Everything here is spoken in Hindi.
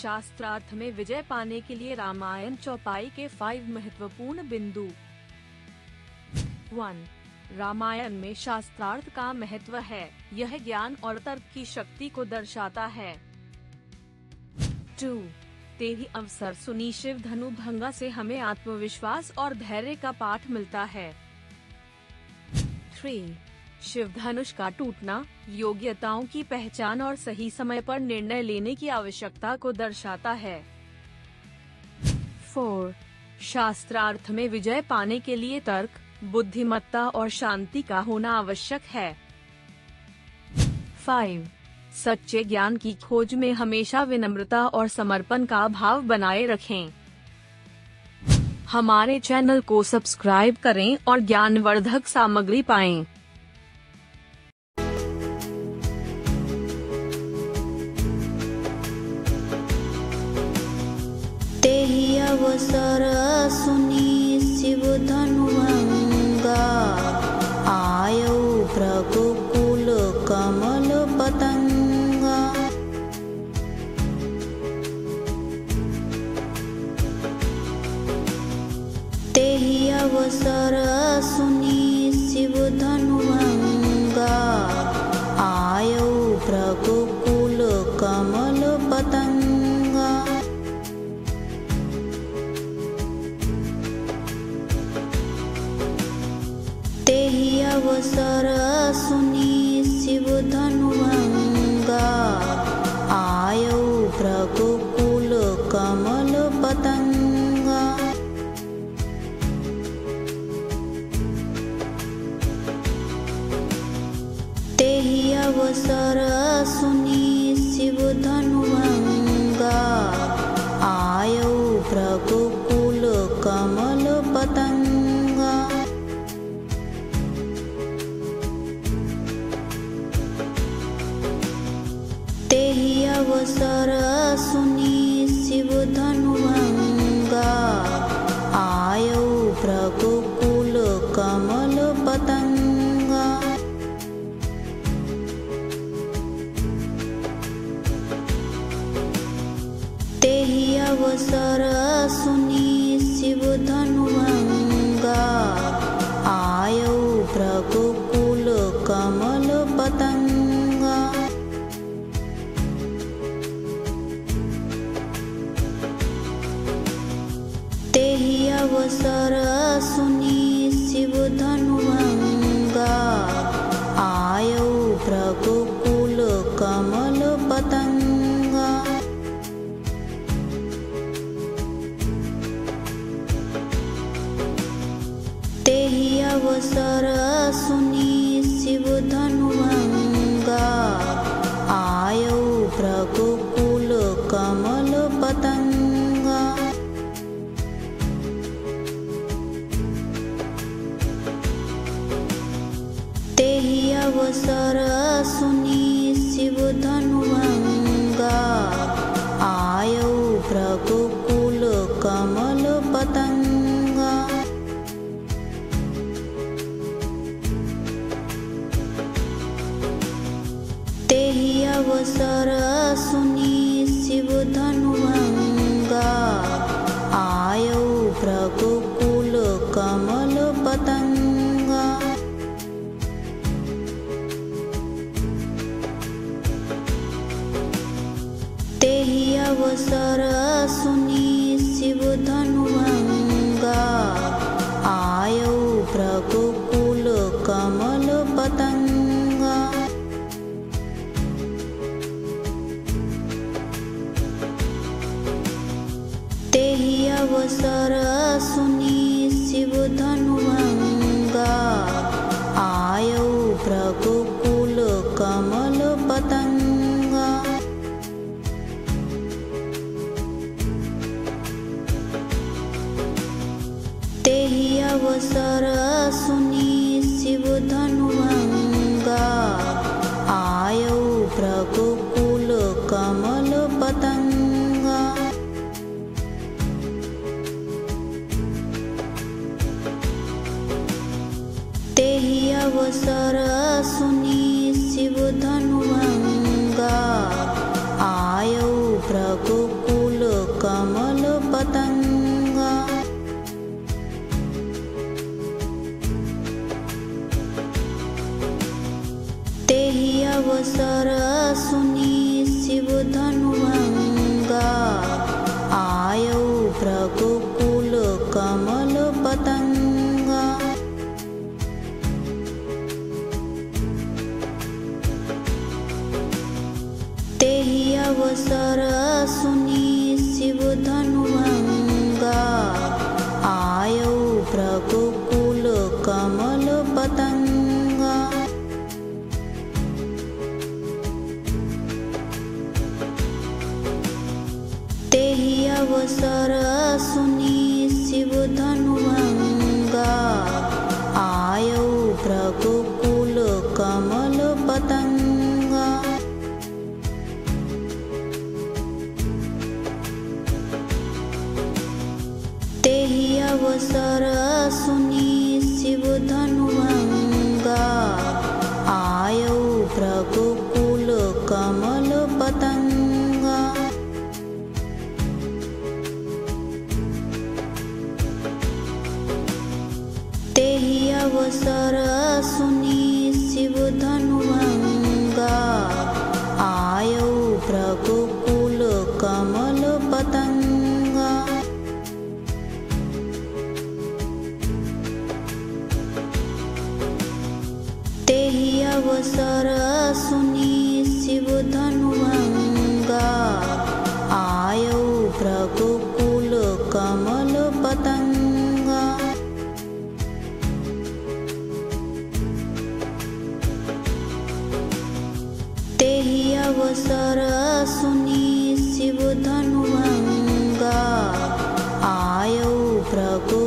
शास्त्रार्थ में विजय पाने के लिए रामायण चौपाई के 5 महत्वपूर्ण बिंदु। 1. रामायण में शास्त्रार्थ का महत्व है। यह ज्ञान और तर्क की शक्ति को दर्शाता है। 2. तेरी अवसर सुनी शिव धनु भंगा से हमें आत्मविश्वास और धैर्य का पाठ मिलता है। 3. शिव धनुष का टूटना योग्यताओं की पहचान और सही समय पर निर्णय लेने की आवश्यकता को दर्शाता है। 4. शास्त्रार्थ में विजय पाने के लिए तर्क, बुद्धिमत्ता और शांति का होना आवश्यक है। 5. सच्चे ज्ञान की खोज में हमेशा विनम्रता और समर्पण का भाव बनाए रखें। हमारे चैनल को सब्सक्राइब करें और ज्ञानवर्धक सामग्री पाएं। तेहि अवसर सुनी शिव धनु भंगा, आयौ रघुकुल कमल पतंगा। तेहि अवसर सुनी शिव धनु भंगा, आयौ रघुकुल कमल पतंगा। तेहि अवसर सुनी शिव धनु भंगा, आयौ रघुकुल कमल पतंगा। तेहि अवसर सुनी शिव धनु भंगा, आयौ रघुकुल कमल पतंगा। तेहि अवसर सुनी शिव धनु भंगा, आयौ रघुकुल कमल पतंगा। तेहि अवसर सुनी शिव धनु भंगा, आयौ रघुकुल कमल पतंगा। तेहि अवसर सुनी शिव धनु भंगा, आयौ रघुकुल कमल पतंगा। तेहि अवसर सुनी शिव धनु भंगा, आयौ रघुकुल कमल पतंगा। तेहि अवसर सुनी शिव धनु भंगा, आयौ रघुकुल कमल पतंगा। तेहि अवसर सुनी शिव धनु भंगा, आयौ रघुकुल कमल पतंगा। तेहि अवसर सुनी शिव धनु भंगा, आयौ रघुकुल कमल पतंगा। तेहि अवसर सुनी शिव धनु भंगा, आयौ रघुकुल कमल पतंगा। तेहि अवसर सुनी शिव धनु भंगा, आयौ रघुकुल कमल पतंगा। तेहि अवसर सुनी शिव धनु भंगा, आयौ रघुकुल अवसर सुनी शिव धनुभंगा आयौ भ्रकुकुल कमल पतंगा। तेहि अवसर सुनी शिव धनुभंगा आयौ भ्रकुकुल कमल पतंगा। तेहि अवसर सुनी शिव धनुभंगा आयौ भ्रकुकुल कमल पतंगा। तेहि अवसर सुनी शिव धनुभंगा आयौ भ्रकुकुल कमल पतंगा। तेहि अवसर सुनी शिव धनुभंगा आयौ भ्रकुकुल कमल पतंगा। तेहि अवसर सुनी शिव धनुभंगा आयौ भ्रकुकुल कमल पतंगा। तेहि अवसर सुनी शिव धनुभंगा आयौ भ्रकुकुल